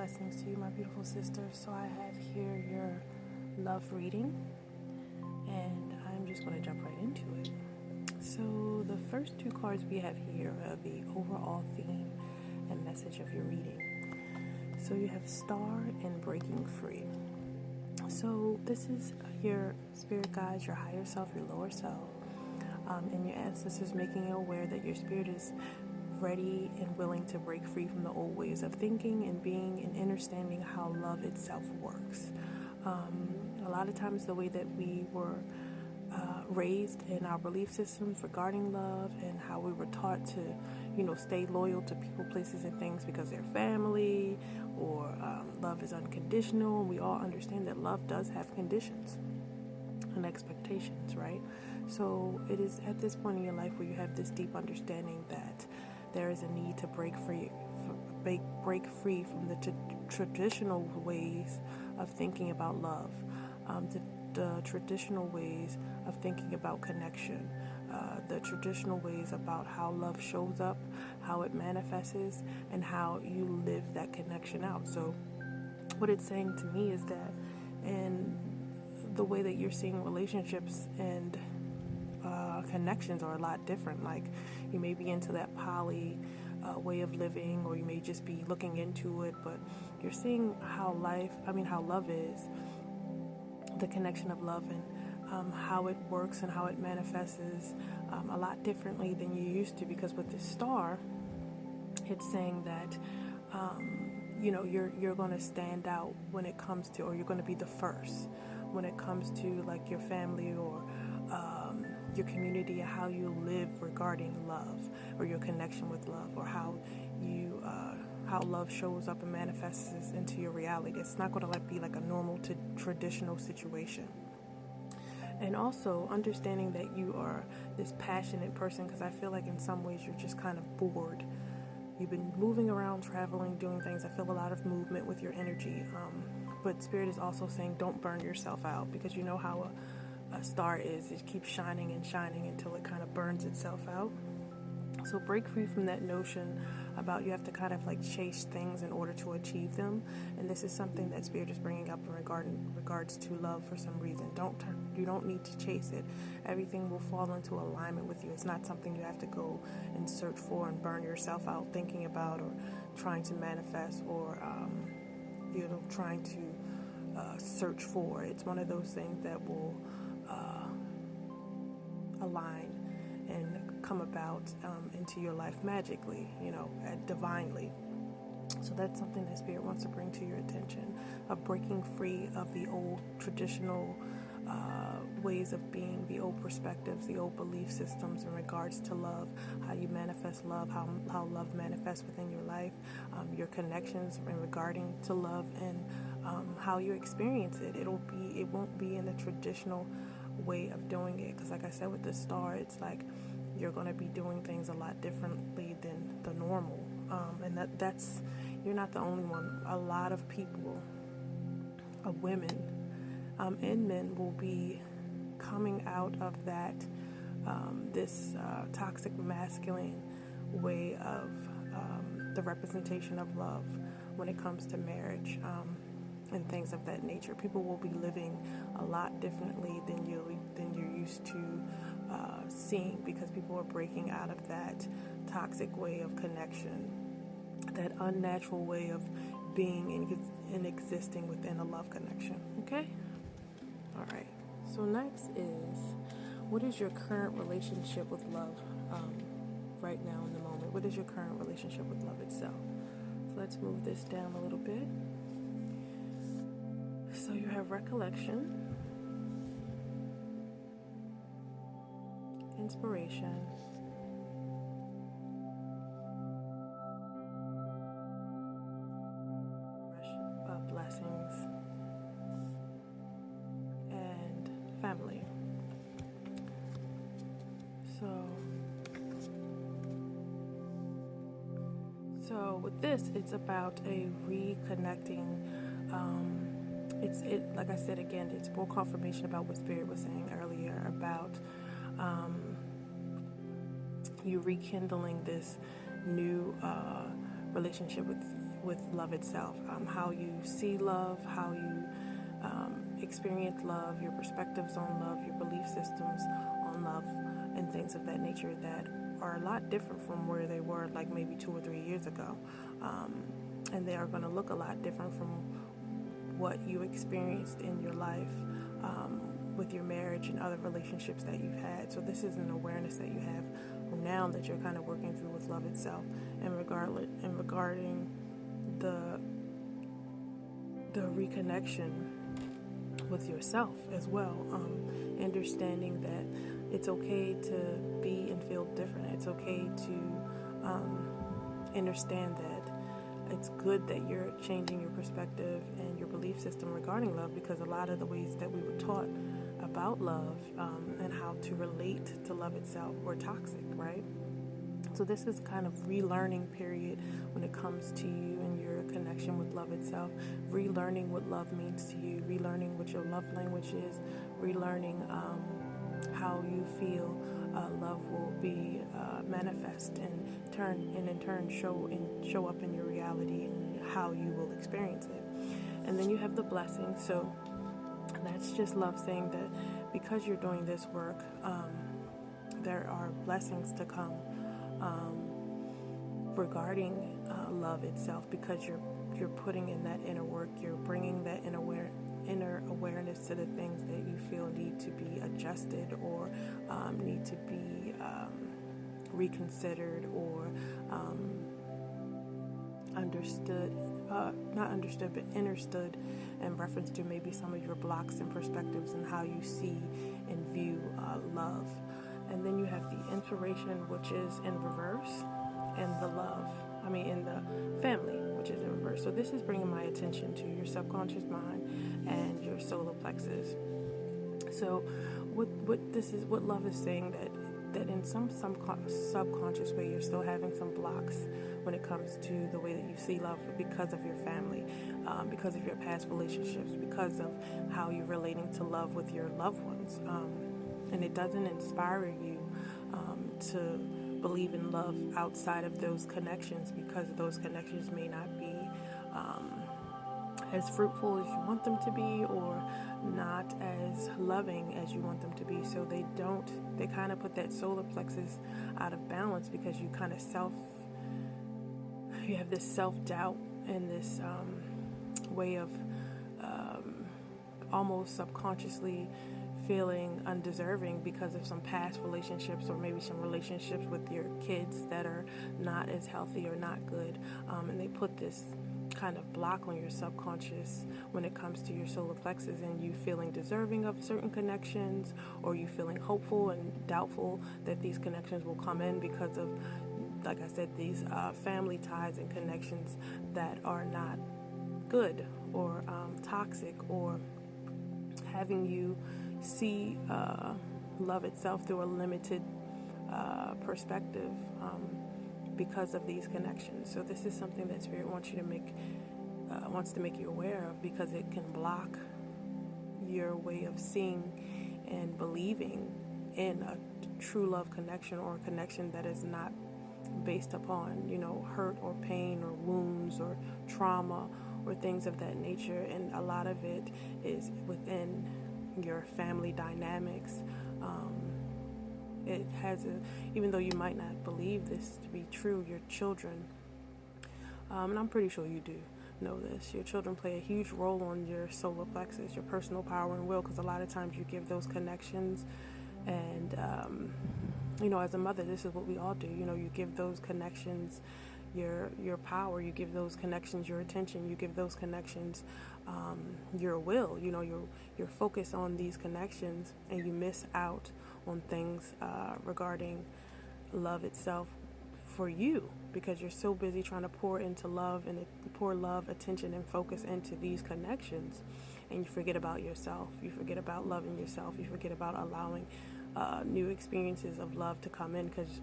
Blessings to you, my beautiful sisters. So I have here your love reading, and I'm just going to jump right into it. So the first two cards we have here are the overall theme and message of your reading. So you have Star and Breaking Free. So this is your spirit guides, your higher self, your lower self, and your ancestors making you aware that your spirit is ready and willing to break free from the old ways of thinking and being and understanding how love itself works. A lot of times the way that we were raised in our belief systems regarding love and how we were taught to, stay loyal to people, places, and things because they're family, or love is unconditional. We all understand that love does have conditions and expectations, right? So it is at this point in your life where you have this deep understanding that there is a need to break free from the traditional ways of thinking about love, the traditional ways of thinking about connection, the traditional ways about how love shows up, how it manifests, and how you live that connection out. So what it's saying to me is that in the way that you're seeing relationships and connections are a lot different. Like, you may be into that poly way of living, or you may just be looking into it, but you're seeing how love is, the connection of love, and how it works and how it manifests a lot differently than you used to. Because with this star, it's saying that you're going to stand out when it comes to, or you're going to be the first when it comes to like your family or your community, and how you live regarding love, or your connection with love, or how love shows up and manifests into your reality. It's not going to be like a normal to traditional situation. And also understanding that you are this passionate person, because I feel like in some ways you're just kind of bored. You've been moving around, traveling, doing things. I feel a lot of movement with your energy. But Spirit is also saying don't burn yourself out, because you know how a star is. It keeps shining and shining until it kind of burns itself out. So break free from that notion about you have to kind of like chase things in order to achieve them. And this is something that Spirit is bringing up in regards to love for some reason. You don't need to chase it. Everything will fall into alignment with you. It's not something you have to go and search for and burn yourself out thinking about, or trying to manifest, or trying to search for. It's one of those things that will align and come about into your life magically, divinely. So that's something that Spirit wants to bring to your attention, of breaking free of the old traditional ways of being, the old perspectives, the old belief systems in regards to love, how you manifest love, how love manifests within your life, your connections in regarding to love, and how you experience it. It won't be in the traditional way of doing it, because like I said with the star, it's like you're going to be doing things a lot differently than the normal, and that's you're not the only one. A lot of people, women and men, will be coming out of that this toxic masculine way of the representation of love when it comes to marriage, and things of that nature. People will be living a lot differently than you're used to seeing, because people are breaking out of that toxic way of connection, that unnatural way of being and existing within a love connection. Okay? All right. So next is, what is your current relationship with love right now in the moment? What is your current relationship with love itself? So let's move this down a little bit. So you have recollection, inspiration, blessings, and family. So with this, it's about a reconnecting. Like I said again, it's more confirmation about what Spirit was saying earlier about you rekindling this new relationship with love itself, how you see love, how you experience love, your perspectives on love, your belief systems on love, and things of that nature that are a lot different from where they were like maybe 2 or 3 years ago. And they are going to look a lot different from what you experienced in your life with your marriage and other relationships that you've had. So this is an awareness that you have now that you're kind of working through with love itself, and regarding the reconnection with yourself as well. Understanding that it's okay to be and feel different. It's okay to understand that it's good that you're changing your perspective and your belief system regarding love, because a lot of the ways that we were taught about love and how to relate to love itself were toxic, right? So this is kind of relearning period when it comes to you and your connection with love itself, relearning what love means to you, relearning what your love language is, relearning how you feel love will be manifest and in turn show up in your reality and how you will experience it. And then you have the blessing. So that's just love saying that because you're doing this work, there are blessings to come regarding love itself, because you're putting in that inner work, you're bringing that inner awareness to the things that you feel need to be adjusted or need to be reconsidered or not understood, but understood in reference to maybe some of your blocks and perspectives and how you see and view love. And then you have the inspiration, which is in reverse, and in the family, which is in reverse. So this is bringing my attention to your subconscious mind and your solar plexus. So what love is saying that in some subconscious way you're still having some blocks when it comes to the way that you see love because of your family, because of your past relationships, because of how you're relating to love with your loved ones. And it doesn't inspire you to believe in love outside of those connections, because those connections may not be as fruitful as you want them to be, or not as loving as you want them to be. So they kind of put that solar plexus out of balance, because you kind of you have this self-doubt and this way of almost subconsciously feeling undeserving because of some past relationships, or maybe some relationships with your kids that are not as healthy or not good, and they put this kind of block on your subconscious when it comes to your solar plexus, and you feeling deserving of certain connections, or you feeling hopeful and doubtful that these connections will come in because of, like I said, these family ties and connections that are not good or toxic, or having you see love itself through a limited perspective because of these connections. So this is something that Spirit wants to make you aware of, because it can block your way of seeing and believing in a true love connection, or a connection that is not based upon, hurt or pain or wounds or trauma or things of that nature. And a lot of it is within your family dynamics. It has even though you might not believe this to be true, your children, and I'm pretty sure you do know this, your children play a huge role on your solar plexus, your personal power and will, because a lot of times you give those connections, and as a mother, this is what we all do. You give those connections your power, you give those connections your attention, you give those connections your will, your focus on these connections, and you miss out on things regarding love itself for you, because you're so busy trying to pour into love and pour love, attention, and focus into these connections, and you forget about yourself. You forget about loving yourself. You forget about allowing new experiences of love to come in, because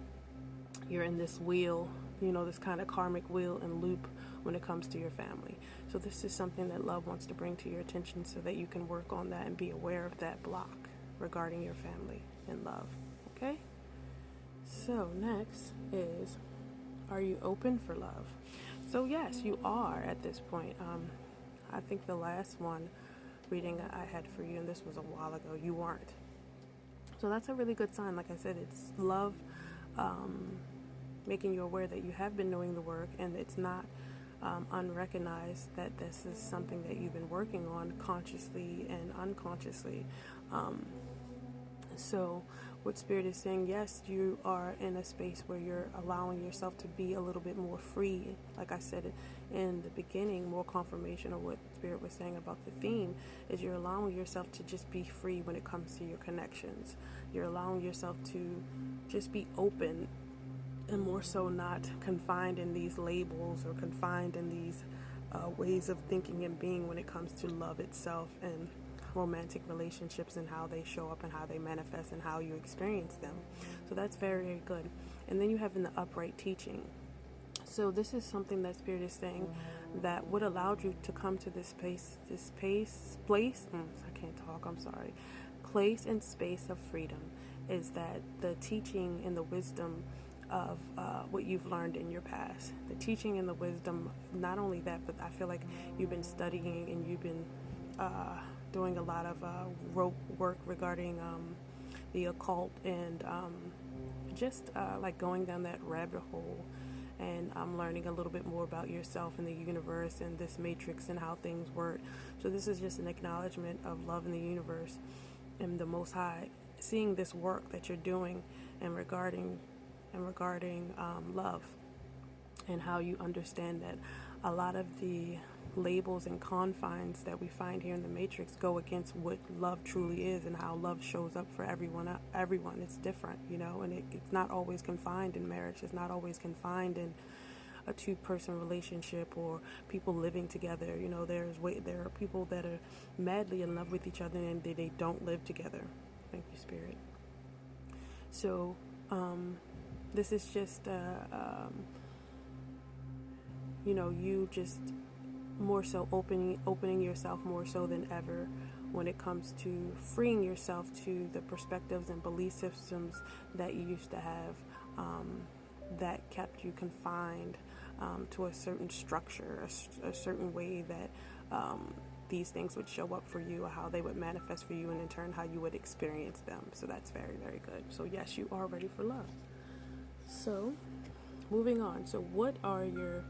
you're in this wheel, this kind of karmic wheel and loop when it comes to your family. So this is something that love wants to bring to your attention, so that you can work on that and be aware of that block regarding your family and love. Okay? So next is, are you open for love? So yes, you are at this point. I think the last one reading I had for you, and this was a while ago, you weren't. So that's a really good sign. Like I said, it's love making you aware that you have been doing the work, and it's not unrecognized that this is something that you've been working on consciously and unconsciously. So what Spirit is saying, yes, you are in a space where you're allowing yourself to be a little bit more free. Like I said in the beginning, more confirmation of what Spirit was saying about the theme is you're allowing yourself to just be free when it comes to your connections. You're allowing yourself to just be open, and more so not confined in these labels or confined in these ways of thinking and being when it comes to love itself and romantic relationships and how they show up and how they manifest and how you experience them. So that's very, very good. And then you have in the upright teaching. So this is something that Spirit is saying that what allowed you to come to this place, I can't talk, I'm sorry, place and space of freedom is that the teaching and the wisdom of what you've learned in your past. The teaching and the wisdom, not only that, but I feel like you've been studying and you've been doing a lot of rope work regarding the occult and just like going down that rabbit hole and learning a little bit more about yourself and the universe and this matrix and how things work. So this is just an acknowledgement of love in the universe and the Most High, seeing this work that you're doing and regarding love and how you understand that a lot of the labels and confines that we find here in the Matrix go against what love truly is and how love shows up for everyone. It's different, and it's not always confined in marriage. It's not always confined in a two-person relationship or people living together. There are people that are madly in love with each other and they don't live together. Thank you, Spirit. So this is just you just more so opening yourself more so than ever when it comes to freeing yourself to the perspectives and belief systems that you used to have that kept you confined to a certain structure, a certain way that these things would show up for you, or how they would manifest for you, and in turn how you would experience them. So that's very, very good. So yes, you are ready for love. So moving on. So what are your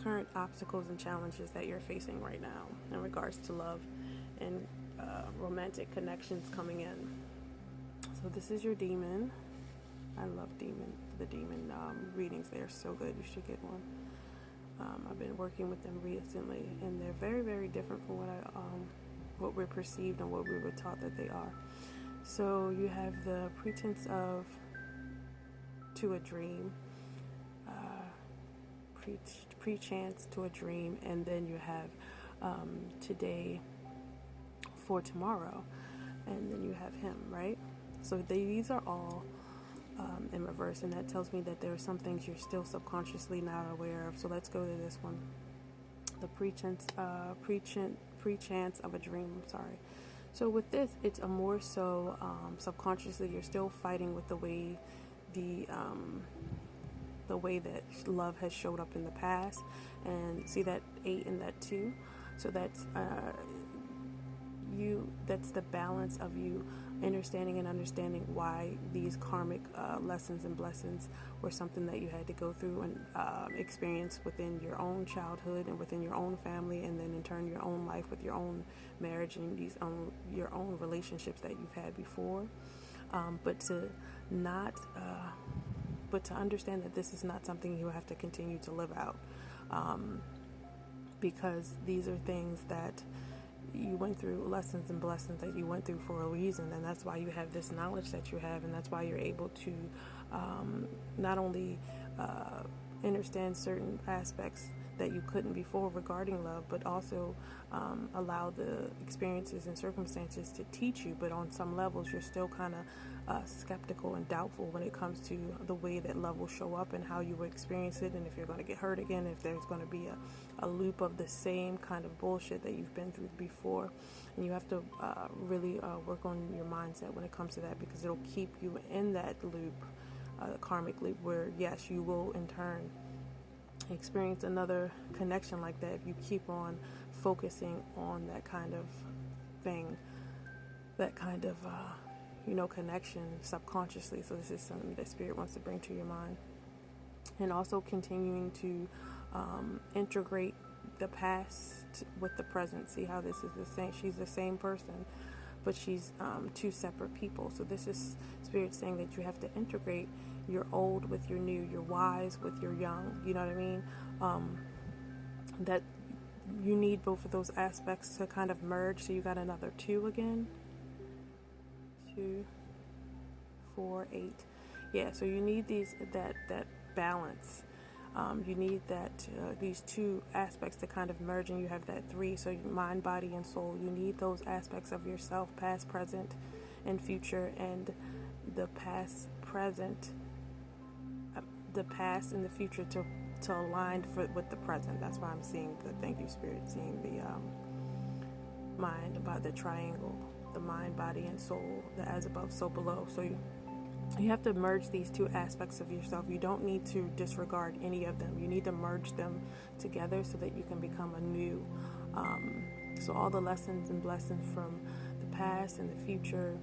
current obstacles and challenges that you're facing right now in regards to love and romantic connections coming in? So this is your demon. I love the demon readings. They're so good. You should get one. I've been working with them recently, and they're very, very different from what we're perceived and what we were taught that they are. So you have the pretense of to a dream, pre-chance to a dream, and then you have today for tomorrow, and then you have him, right? So these are all in reverse, and that tells me that there are some things you're still subconsciously not aware of. So let's go to this one. The pre-chance of a dream. I'm sorry. So with this, it's a more so subconsciously you're still fighting with the way that love has showed up in the past, and see that 8 and that 2. So that's that's the balance of you understanding why these karmic lessons and blessings were something that you had to go through and experience within your own childhood and within your own family, and then in turn your own life with your own marriage and your own relationships that you've had before, but to understand that this is not something you have to continue to live out, because these are things that you went through, lessons and blessings that you went through for a reason, and that's why you have this knowledge that you have, and that's why you're able to not only understand certain aspects that you couldn't before regarding love, but also allow the experiences and circumstances to teach you. But on some levels, you're still kind of skeptical and doubtful when it comes to the way that love will show up and how you will experience it, and if you're going to get hurt again, if there's going to be a loop of the same kind of bullshit that you've been through before. And you have to really work on your mindset when it comes to that, because it'll keep you in that loop, karmic loop, where yes, you will in turn experience another connection like that if you keep on focusing on that kind of thing, that kind of connection subconsciously. So this is something that Spirit wants to bring to your mind. And also continuing to integrate the past with the present. See how this is the same. She's the same person, but she's two separate people. So this is Spirit saying that you have to integrate your old with your new, your wise with your young. You know what I mean? That you need both of those aspects to kind of merge. So you got another 2 again. 2, 4, 8. Yeah, so you need that balance. You need these 2 aspects to kind of merge, and you have that 3. So mind, body, and soul. You need those aspects of yourself, past, present, and future, and the past, and the future to align with the present. That's why I'm seeing the thank you, Spirit, seeing the mind about the triangle, the mind, body, and soul, the as above, so below. So you have to merge these 2 aspects of yourself. You don't need to disregard any of them. You need to merge them together so that you can become a new. So all the lessons and blessings from the past and the future,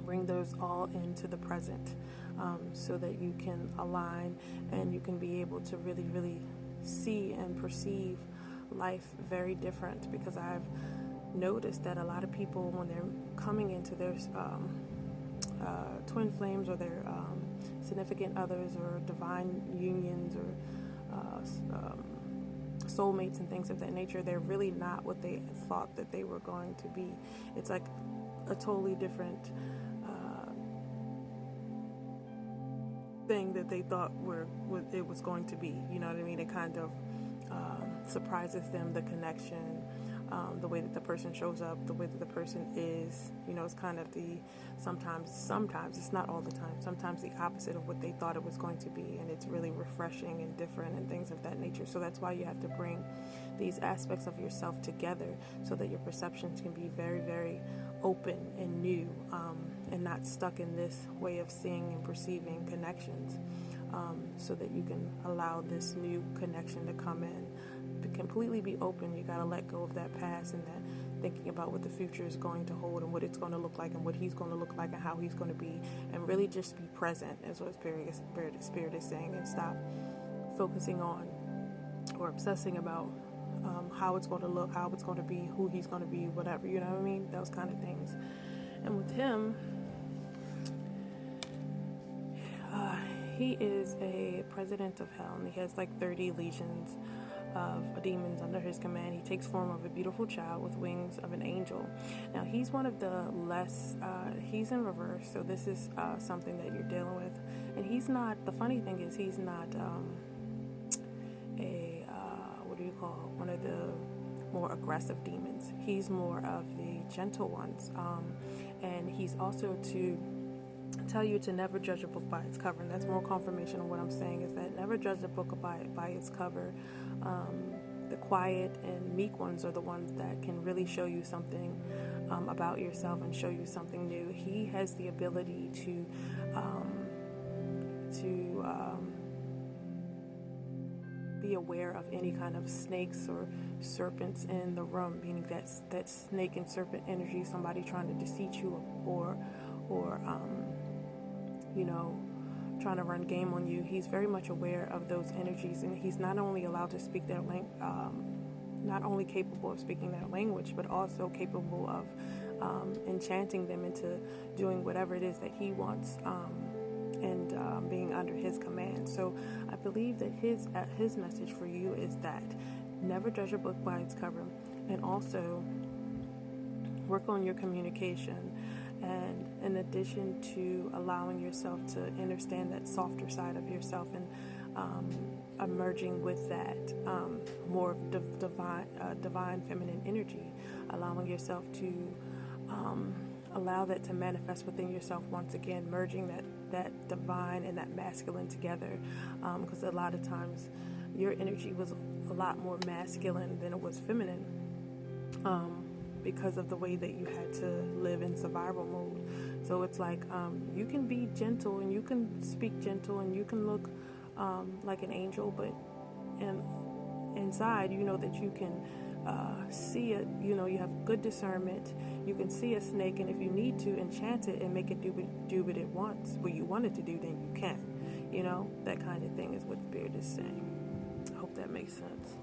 bring those all into the present, so that you can align and you can be able to really, really see and perceive life very different. Because I've noticed that a lot of people, when they're coming into their twin flames or their significant others or divine unions or soulmates and things of that nature, they're really not what they thought that they were going to be. It's like a totally different thing that they thought it was going to be. You know what I mean? It kind of surprises them, the connection, the way that the person shows up, the way that the person is. It's kind of sometimes it's not all the time, sometimes the opposite of what they thought it was going to be, and it's really refreshing and different and things of that nature. So that's why you have to bring these aspects of yourself together so that your perceptions can be very, very open and new, and not stuck in this way of seeing and perceiving connections, so that you can allow this new connection to come in. To completely be open, you got to let go of that past and that thinking about what the future is going to hold and what it's going to look like and what he's going to look like and how he's going to be, and really just be present, as what Spirit is saying, and stop focusing on or obsessing about how it's going to look, how it's going to be, who he's going to be, whatever, you know what I mean? Those kind of things. And with him, he is a president of hell, and he has like 30 legions of demons under his command. He takes form of a beautiful child with wings of an angel. Now, he's one of the less, he's in reverse, so this is something that you're dealing with. And he's not, the funny thing is, he's not one of the more aggressive demons. He's more of the gentle ones. And he's also to tell you to never judge a book by its cover. And that's more confirmation of what I'm saying, is that never judge a book by its cover. The quiet and meek ones are the ones that can really show you something about yourself and show you something new. He has the ability to be aware of any kind of snakes or serpents in the room, meaning that snake and serpent energy, somebody trying to deceive you or trying to run game on you. He's very much aware of those energies, and he's not only allowed to speak their not only capable of speaking that language, but also capable of enchanting them into doing whatever it is that he wants, and being under his command. So I believe that his message for you is that never judge a book by its cover, and also work on your communication. And in addition to allowing yourself to understand that softer side of yourself and emerging with that more divine feminine energy, allowing yourself to allow that to manifest within yourself once again, merging that divine and that masculine together, because a lot of times your energy was a lot more masculine than it was feminine, because of the way that you had to live in survival mode. So it's like you can be gentle and you can speak gentle and you can look like an angel, but and inside, you know that you can see it. You know, you have good discernment. You can see a snake, and if you need to enchant it and make it do what it wants, what you want it to do, then you can. You know, that kind of thing is what Spirit is saying. I hope that makes sense.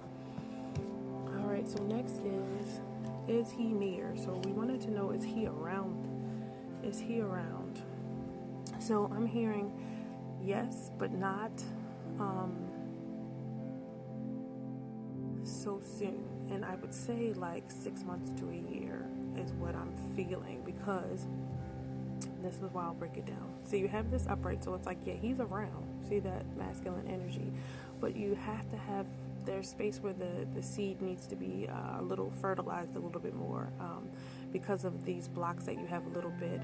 All right, so next is he near? So we wanted to know, is he around? Is he around? So I'm hearing yes, but not so soon. And I would say like 6 months to a year is what I'm feeling, because this is why I'll break it down. So you have this upright, so it's like, yeah, he's around. See that masculine energy, but you have to have, there's space where the seed needs to be a little fertilized a little bit more, because of these blocks that you have a little bit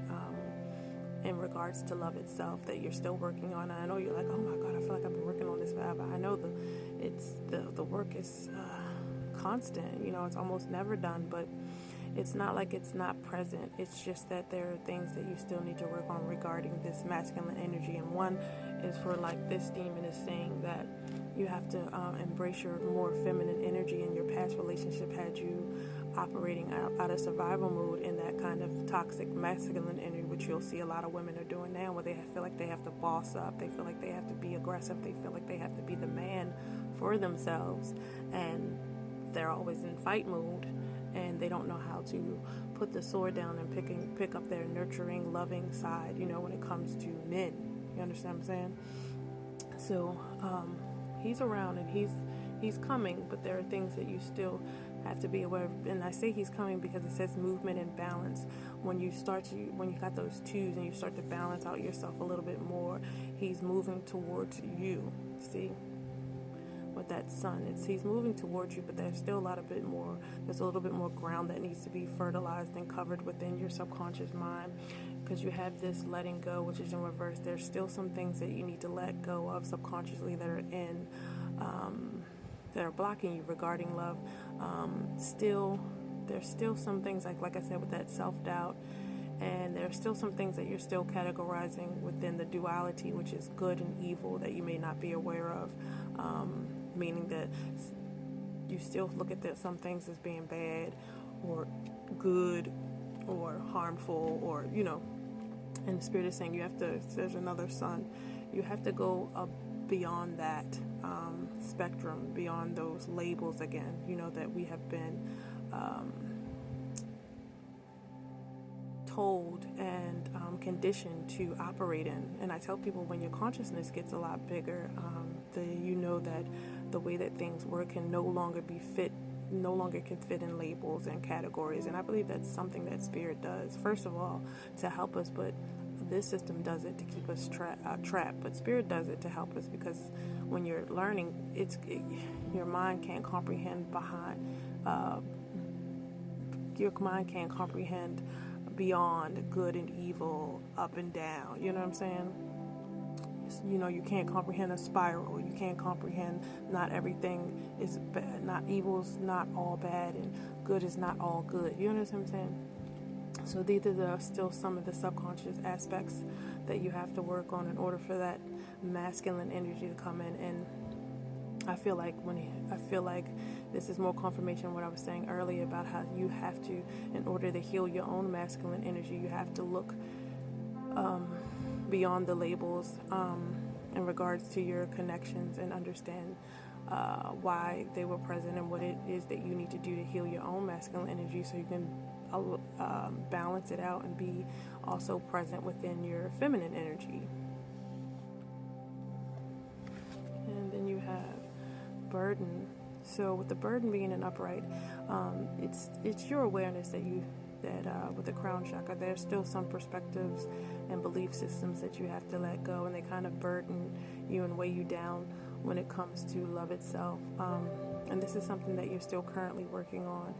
in regards to love itself that you're still working on. And I know you're like, oh my God, I feel like I've been working on this forever. I know the work is constant. You know, it's almost never done, but it's not like it's not present. It's just that there are things that you still need to work on regarding this masculine energy. And one is for, like, this demon is saying that you have to embrace your more feminine energy, and your past relationship had you operating out of survival mode in that kind of toxic masculine energy, which you'll see a lot of women are doing now, where they feel like they have to boss up, they feel like they have to be aggressive, they feel like they have to be the man for themselves, and they're always in fight mode, and they don't know how to put the sword down and pick up their nurturing, loving side, you know, when it comes to men. You understand what I'm saying? So he's around, and he's coming, but there are things that you still have to be aware of. And I say he's coming because it says movement and balance. When you got those twos and you start to balance out yourself a little bit more, he's moving towards you. See, with that sun, he's moving towards you, but there's still there's a little bit more ground that needs to be fertilized and covered within your subconscious mind, because you have this letting go, which is in reverse. There's still some things that you need to let go of subconsciously that are that are blocking you regarding love. There's still some things, like I said, with that self-doubt, and there's still some things that you're still categorizing within the duality, which is good and evil, that you may not be aware of, meaning that you still look at some things as being bad or good or harmful, or, you know, and the Spirit is saying there's another sun. You have to go beyond that spectrum, beyond those labels again, you know, that we have been told and conditioned to operate in. And I tell people, when your consciousness gets a lot bigger, you know that the way that things work can no longer fit in labels and categories. And I believe that's something that Spirit does, first of all, to help us, but this system does it to keep us trapped. But Spirit does it to help us, because when you're learning, your mind can't comprehend beyond good and evil, up and down. You know what I'm saying? You know, you can't comprehend a spiral. You can't comprehend not everything is bad. Not evil's not all bad, and good is not all good. You know what I'm saying? So these are still some of the subconscious aspects that you have to work on in order for that masculine energy to come in. And I feel like this is more confirmation of what I was saying earlier about how you have to, in order to heal your own masculine energy, you have to look beyond the labels in regards to your connections, and understand why they were present and what it is that you need to do to heal your own masculine energy, so you can balance it out and be also present within your feminine energy. And then you have burden. So with the burden being an upright, it's your awareness that with the crown chakra, there's still some perspectives and belief systems that you have to let go, and they kind of burden you and weigh you down when it comes to love itself. And this is something that you're still currently working on,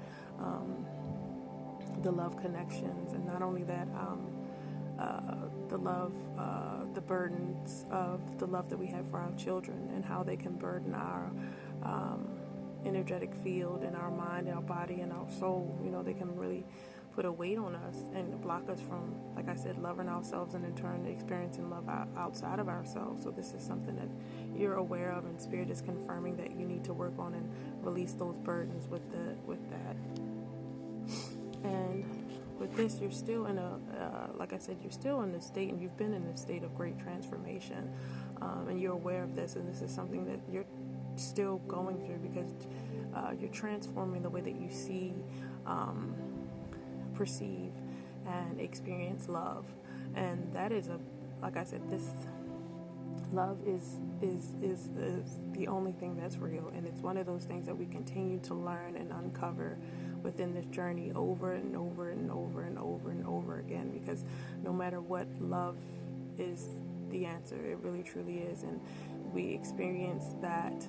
the love connections, and not only that, the burdens of the love that we have for our children, and how they can burden our energetic field, and our mind, and our body, and our soul. You know, they can really put a weight on us and block us from, like I said, loving ourselves and in turn experiencing love outside of ourselves. So this is something that you're aware of, and Spirit is confirming that you need to work on and release those burdens with that. And with this, you're still in like I said, you're still in the state, and you've been in a state of great transformation, and you're aware of this, and this is something that you're still going through, because you're transforming the way that you see, perceive, and experience love. And that is like I said, this love is the only thing that's real, and it's one of those things that we continue to learn and uncover within this journey over and over and over and over and over again, because no matter what, love is the answer. It really truly is. And we experience that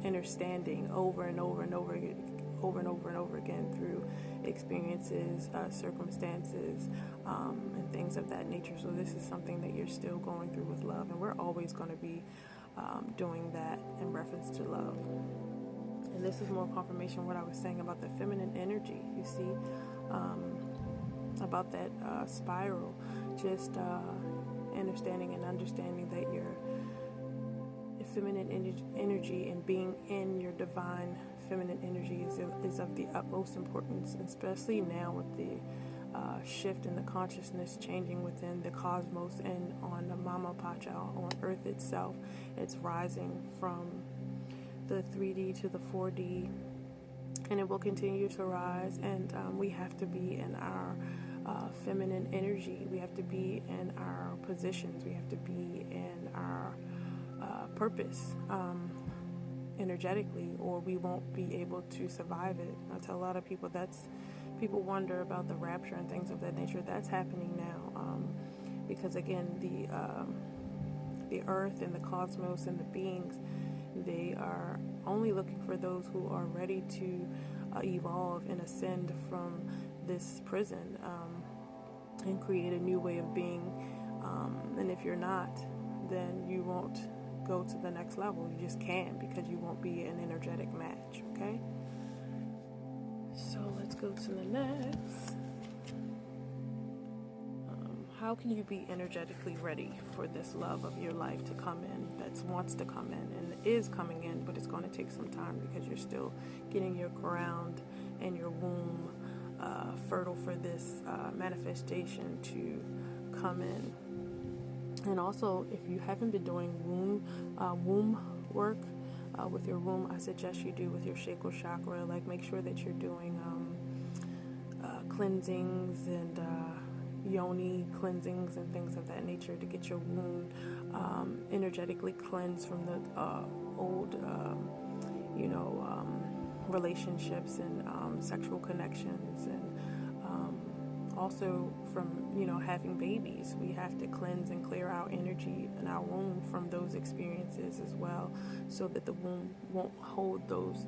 understanding over and over and over again through experiences, circumstances, and things of that nature. So this is something that you're still going through with love, and we're always going to be doing that in reference to love. And this is more confirmation of what I was saying about the feminine energy, you see, about that spiral, just understanding that your feminine energy and being in your divine feminine energy is of the utmost importance, especially now with the shift in the consciousness changing within the cosmos and on the Mama Pacha, on Earth itself. It's rising from the 3D to the 4D, and it will continue to rise, and we have to be in our feminine energy. We have to be in our positions. We have to be in our purpose energetically, or we won't be able to survive it. I tell a lot of people people wonder about the rapture and things of that nature. That's happening now, because again, the earth and the cosmos and the beings, they are only looking for those who are ready to evolve and ascend from this prison, and create a new way of being. And if you're not, then you won't go to the next level. You just can't, because you won't be an energetic match. Okay, so let's go to the next. How can you be energetically ready for this love of your life to come in, that wants to come in and is coming in, but it's going to take some time, because you're still getting your ground and your womb fertile for this manifestation to come in. And also, if you haven't been doing womb work with your womb, I suggest you do with your sacral chakra. Like, make sure that you're doing cleansings and yoni cleansings and things of that nature to get your womb energetically cleansed from the old, relationships and sexual connections, and also from having babies. We have to cleanse and clear our energy and our womb from those experiences as well, so that the womb won't hold those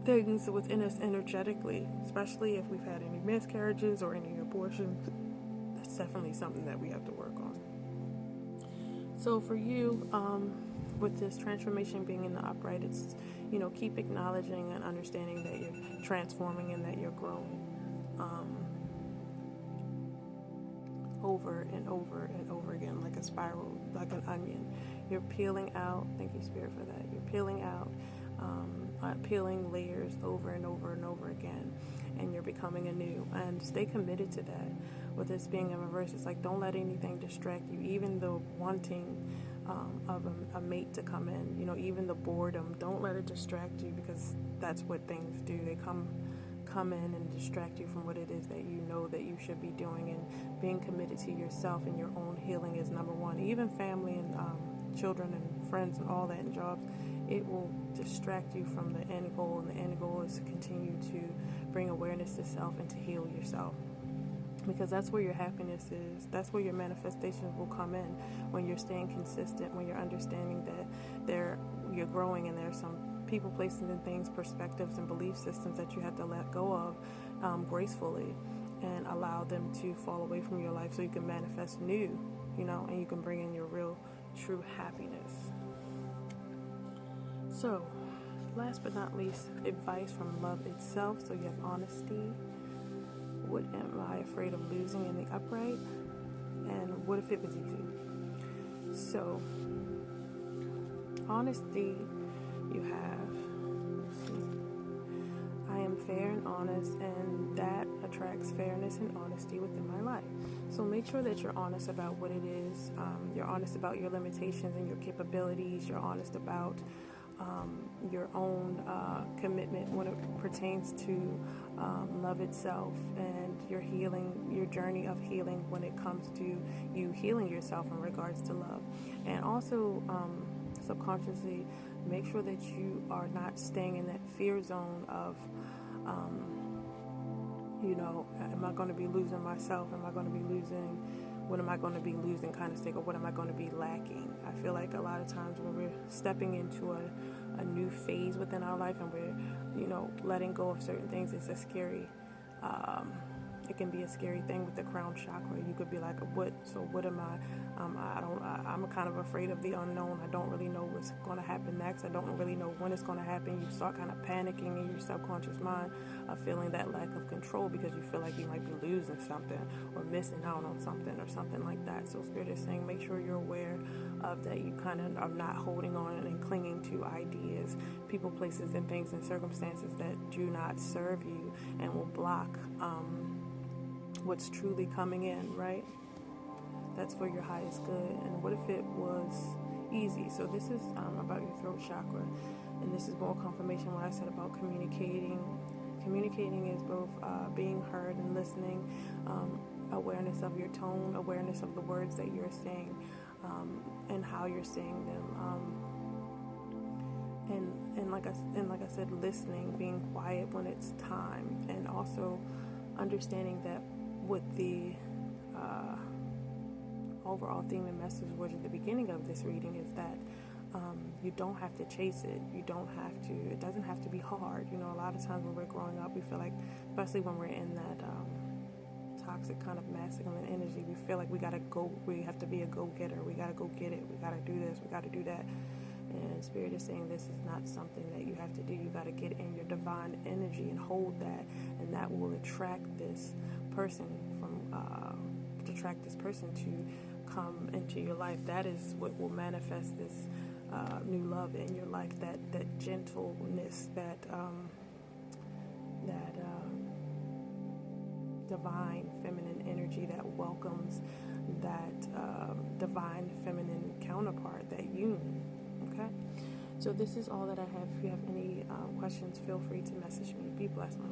things within us energetically, especially if we've had any miscarriages or any abortions. That's definitely something that we have to work on. So for you, with this transformation being in the upright, it's, keep acknowledging and understanding that you're transforming and that you're growing over and over and over again, like a spiral, like an onion. You're peeling out, thank you, Spirit, for that. You're peeling out, peeling layers over and over and over again, and you're becoming anew. And stay committed to that. With this being in reverse, it's like, don't let anything distract you, even the wanting of a mate to come in, even the boredom. Don't let it distract you, because that's what things do. They come in and distract you from what it is that you know that you should be doing. And being committed to yourself and your own healing is number one. Even family and children and friends and all that, and jobs, it will distract you from the end goal. And the end goal is to continue to bring awareness to self and to heal yourself, because that's where your happiness is. That's where your manifestations will come in, when you're staying consistent, when you're understanding that you're growing, and there's some people, places, and things, perspectives, and belief systems that you have to let go of gracefully, and allow them to fall away from your life, so you can manifest new, and you can bring in your real, true happiness. So, last but not least, advice from love itself. So you have honesty. What am I afraid of losing in the upright? And what if it was easy? So, honesty, you have, let's see, I am fair and honest, and that attracts fairness and honesty within my life. So make sure that you're honest about what it is. You're honest about your limitations and your capabilities. You're honest about your own commitment when it pertains to love itself, and your healing, your journey of healing when it comes to you healing yourself in regards to love. And also subconsciously make sure that you are not staying in that fear zone of am I going to be losing myself? Am I going to be losing? What am I going to be losing kind of state, or what am I going to be lacking? I feel like a lot of times when we're stepping into a new phase within our life and we're, letting go of certain things, it's a scary, it can be a scary thing with the crown chakra. You could be like, what am I? I'm kind of afraid of the unknown. I don't really know what's going to happen next. I don't really know when it's going to happen. You start kind of panicking in your subconscious mind of feeling that lack of control because you feel like you might be losing something or missing out on something or something like that. So Spirit is saying, make sure you're aware of that. You kind of are not holding on and clinging to ideas, people, places, and things and circumstances that do not serve you and will block what's truly coming in, right? That's for your highest good. And what if it was easy? So this is about your throat chakra, and this is more confirmation what I said about communicating. Communicating is both being heard and listening, awareness of your tone, awareness of the words that you're saying, and how you're saying them, and like I said, listening, being quiet when it's time, and also understanding that with the overall theme and message was at the beginning of this reading is that you don't have to chase it. It doesn't have to be hard. A lot of times when we're growing up, we feel like, especially when we're in that toxic kind of masculine energy, we feel like we have to be a go-getter. We got to go get it. We got to do this. We got to do that. And Spirit is saying this is not something that you have to do. You got to get in your divine energy and hold that, and that will attract this person to come into your life. That is what will manifest this new love in your life. That gentleness, that divine feminine energy that welcomes that divine feminine counterpart, that union. Okay, so this is all that I have. If you have any questions, feel free to message me. Be blessed, my